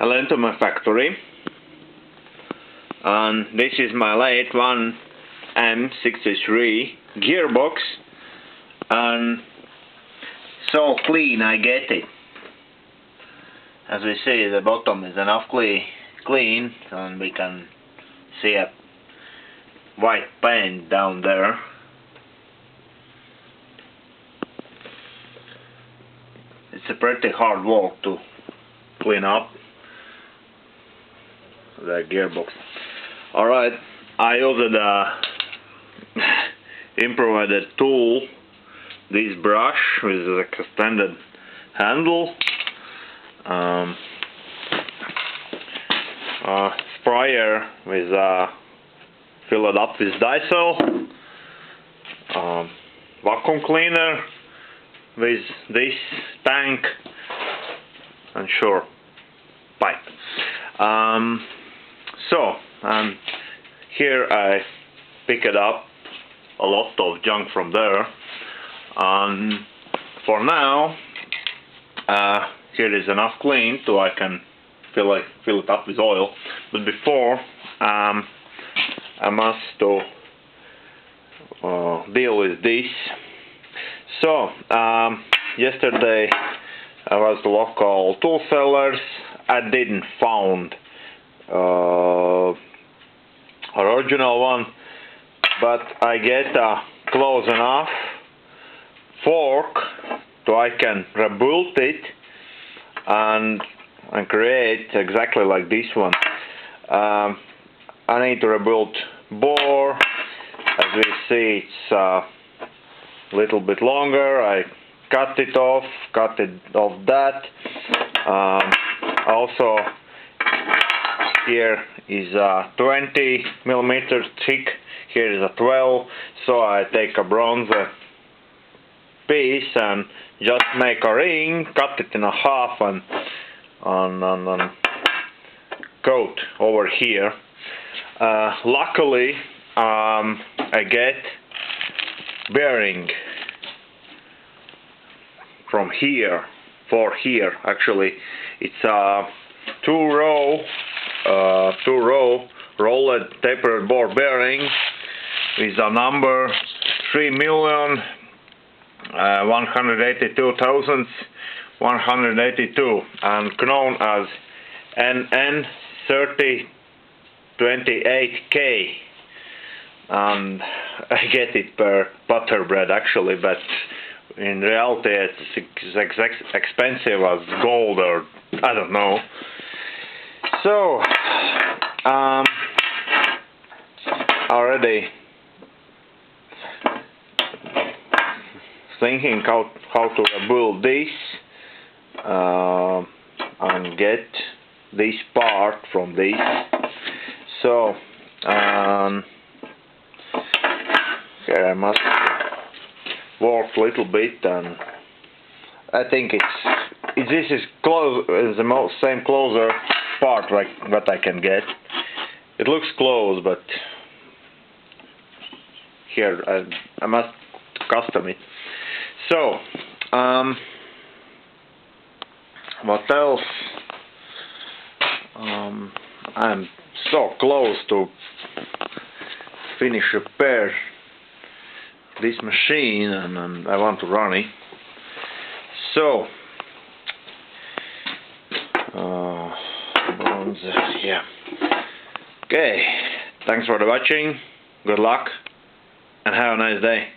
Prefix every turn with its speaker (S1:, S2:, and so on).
S1: I went to my factory, and this is my lathe 1M63 gearbox, and so clean I get it. As we see, the bottom is enough clean, and we can see a white paint down there. It's a pretty hard work to clean up the gearbox. Alright, I used a improvised tool, this brush with a extended handle, sprayer with filled up with diesel, vacuum cleaner with this tank, and sure, pipe. Here I picked up a lot of junk from there, and for now here is enough clean so I can fill it up with oil. But before I must deal with this. So yesterday I was the local tool sellers. I didn't found original one, but I get a close enough fork so I can rebuild it and create exactly like this one. I need to rebuild bore. As we see, it's a little bit longer. I cut it off that. Also, here is a 20 millimeter thick, here is a 12, so I take a bronze piece and just make a ring, cut it in half and coat over here. Luckily I get bearing from here for here. Actually it's a two row rolled tapered bore bearing with a number 3,182,182 and known as NN3028K, and I get it per butter bread actually, but in reality it's expensive as gold, or I don't know. So already thinking how to build this and get this part from this. So here I must work a little bit, and I think this is close, is the same closer part like what I can get. It looks close, but here I must custom it. So what else? I'm so close to finish repair this machine, and I want to run it. So yeah. Okay, thanks for the watching, good luck, and have a nice day.